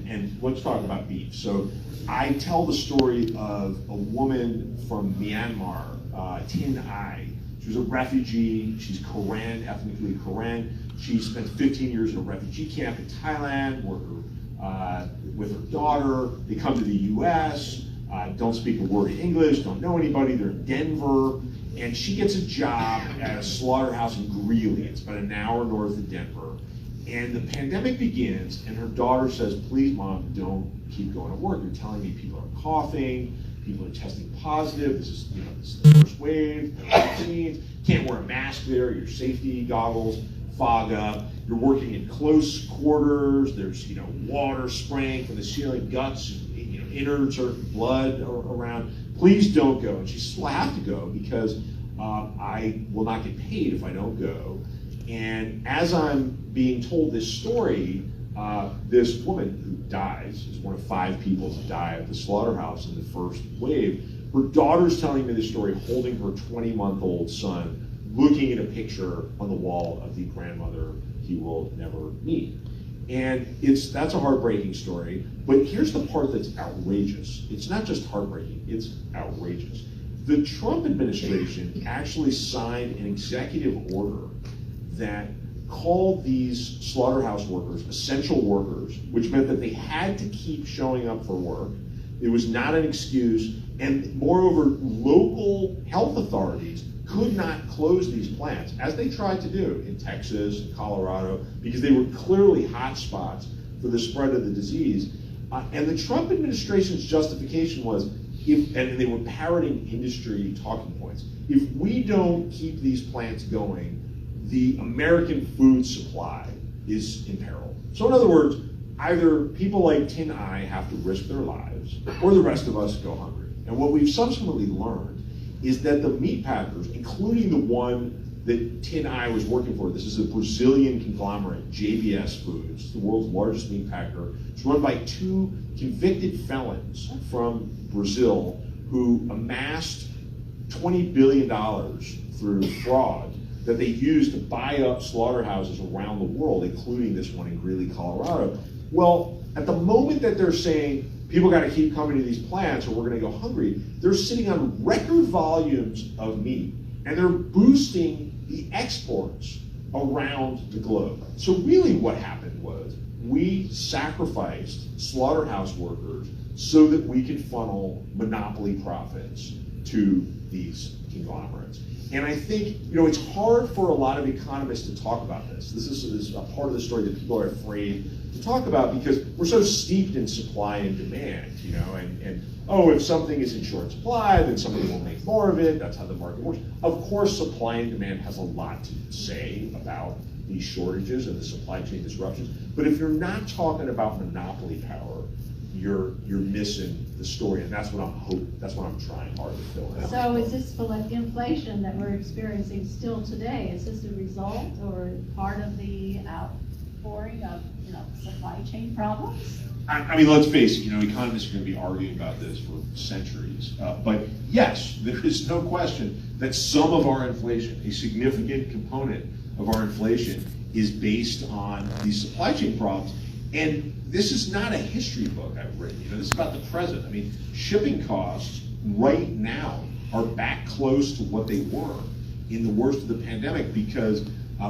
and let's talk about beef. So I tell the story of a woman from Myanmar, Tin Ai. She was a refugee. She's Karen, ethnically Karen. She spent 15 years in a refugee camp in Thailand with her daughter. They come to the US, don't speak a word of English, don't know anybody. They're in Denver. And she gets a job at a slaughterhouse in Greeley. It's about an hour north of Denver. And the pandemic begins, and her daughter says, please, Mom, don't keep going to work. You're telling me people are coughing, people are testing positive. This is the first wave, no vaccines. Can't wear a mask there, your safety goggles fog up. You're working in close quarters. There's water spraying from the ceiling, guts, innards or blood around. Please don't go. And she says, well, I have to go because I will not get paid if I don't go. And as I'm being told this story, this woman who dies is one of 5 people to die at the slaughterhouse in the first wave. Her daughter's telling me the story holding her 20-month-old son, looking at a picture on the wall of the grandmother he will never meet. And that's a heartbreaking story, but here's the part that's outrageous. It's not just heartbreaking, it's outrageous. The Trump administration actually signed an executive order that called these slaughterhouse workers essential workers, which meant that they had to keep showing up for work. It was not an excuse, and moreover, local health authorities could not close these plants, as they tried to do in Texas and Colorado, because they were clearly hot spots for the spread of the disease. And the Trump administration's justification was, and they were parroting industry talking points, if we don't keep these plants going, the American food supply is in peril. So in other words, either people like Tin Ai have to risk their lives, or the rest of us go hungry. And what we've subsequently learned is that the meat packers, including the one that Tin Ai was working for, this is a Brazilian conglomerate, JBS Foods, the world's largest meat packer. It's run by 2 convicted felons from Brazil who amassed $20 billion through fraud that they used to buy up slaughterhouses around the world, including this one in Greeley, Colorado. Well, at the moment that they're saying, people got to keep coming to these plants or we're going to go hungry, they're sitting on record volumes of meat, and they're boosting the exports around the globe. So really what happened was we sacrificed slaughterhouse workers so that we could funnel monopoly profits to these conglomerates. And I think, it's hard for a lot of economists to talk about this. This is a part of the story that people are afraid to talk about because we're so steeped in supply and demand, if something is in short supply, then somebody will make more of it. That's how the market works. Of course, supply and demand has a lot to say about these shortages and the supply chain disruptions. But if you're not talking about monopoly power, you're missing the story, and that's what I'm trying hard to fill in. So is this inflation that we're experiencing still today? Is this a result or part of the outpouring of supply chain problems? I mean, let's face it. Economists are going to be arguing about this for centuries. But yes, there is no question that some of our inflation, a significant component of our inflation, is based on these supply chain problems. And this is not a history book I've written. This is about the present. I mean, shipping costs right now are back close to what they were in the worst of the pandemic because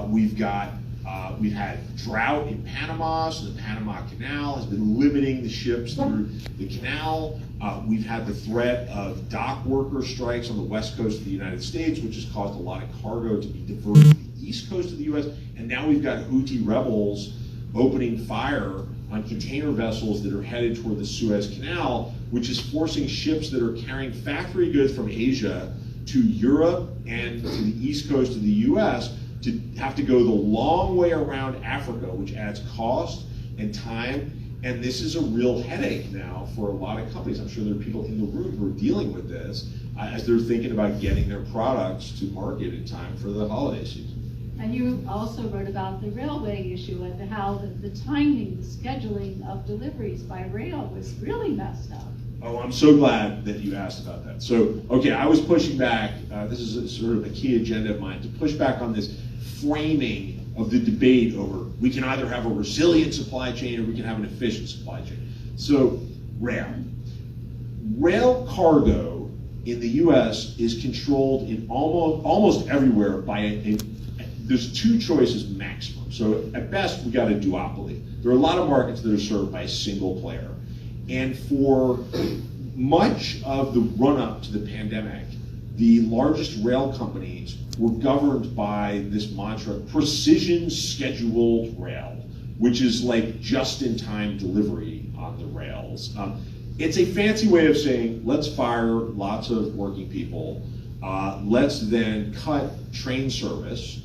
we've had drought in Panama, so the Panama Canal has been limiting the ships through the canal. We've had the threat of dock worker strikes on the west coast of the United States, which has caused a lot of cargo to be diverted to the east coast of the US. And now we've got Houthi rebels opening fire on container vessels that are headed toward the Suez Canal, which is forcing ships that are carrying factory goods from Asia to Europe and to the east coast of the US to have to go the long way around Africa, which adds cost and time. And this is a real headache now for a lot of companies. I'm sure there are people in the room who are dealing with this as they're thinking about getting their products to market in time for the holiday season. And you also wrote about the railway issue and how the timing, the scheduling of deliveries by rail was really messed up. Oh, I'm so glad that you asked about that. So, okay, I was pushing back, this is sort of a key agenda of mine, to push back on this framing of the debate over we can either have a resilient supply chain or we can have an efficient supply chain. So rail cargo in the U.S. is controlled in almost everywhere by there's two choices maximum. So at best, we got a duopoly. There are a lot of markets that are served by a single player. And for much of the run-up to the pandemic, the largest rail companies were governed by this mantra, precision scheduled rail, which is like just-in-time delivery on the rails. It's a fancy way of saying, let's fire lots of working people. Let's then cut train service.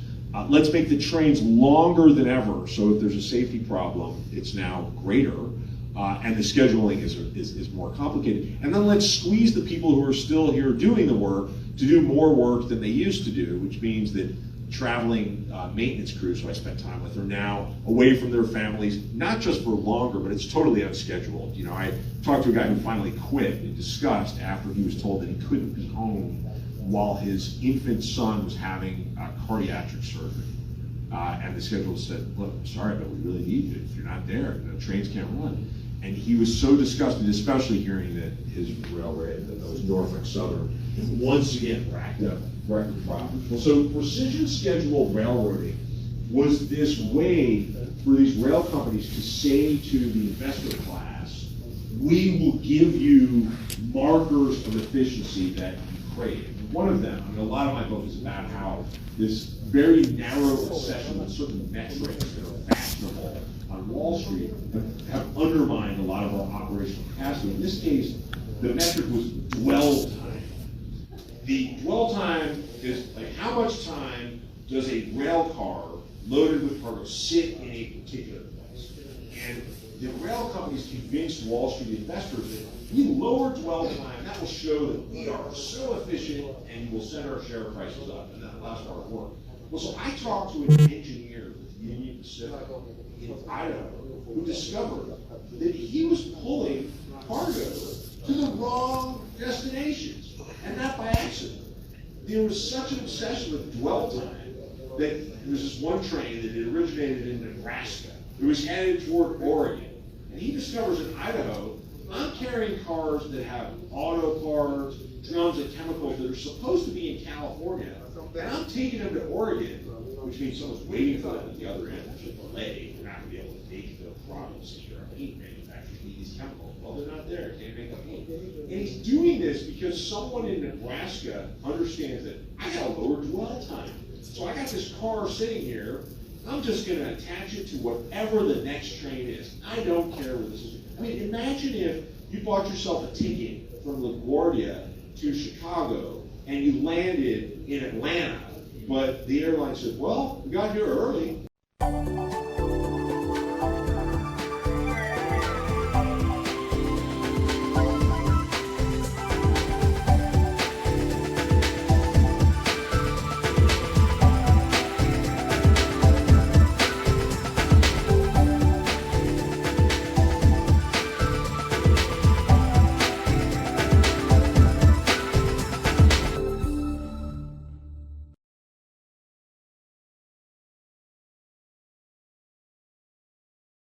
Let's make the trains longer than ever, so if there's a safety problem, it's now greater, and the scheduling is more complicated. And then let's squeeze the people who are still here doing the work to do more work than they used to do, which means that traveling maintenance crews who I spent time with are now away from their families, not just for longer, but it's totally unscheduled. You know, I talked to a guy who finally quit in disgust after he was told that he couldn't be home while his infant son was having cardiac surgery. And the schedule said, look, I'm sorry, but we really need you. If you're not there, the trains can't run. And he was so disgusted, especially hearing that his railway, that those Norfolk Southern, once again racked up record profits. Well, so precision scheduled railroading was this way for these rail companies to say to the investor class, we will give you markers of efficiency that you crave. One of them, I mean, a lot of my book is about how this very narrow obsession with certain metrics that are fashionable on Wall Street have undermined a lot of our operational capacity. In this case, the metric was dwell time. The dwell time is like how much time does a rail car loaded with cargo sit in a particular place. And the rail companies convinced Wall Street investors that we lower dwell time, that will show that we are so efficient and will send our share prices up, and that allows our work. Well, so I talked to an engineer with Union Pacific in Idaho who discovered that he was pulling cargo to the wrong destinations, and not by accident. There was such an obsession with dwell time that there was this one train that had originated in Nebraska. It was headed toward Oregon. And he discovers in Idaho, I'm carrying cars that have auto parts, drums, and chemicals that are supposed to be in California, and I'm taking them to Oregon, which means someone's waiting for them at the other end. There's a delay. They're not going to be able to make the products here. Paint manufacturers need these chemicals. Well, they're not there. Can't make the paint. And he's doing this because someone in Nebraska understands that I got a lower dwell time. So I got this car sitting here. I'm just going to attach it to whatever the next train is. I don't care where this is. I mean, imagine if you bought yourself a ticket from LaGuardia to Chicago and you landed in Atlanta, but the airline said, well, we got here early.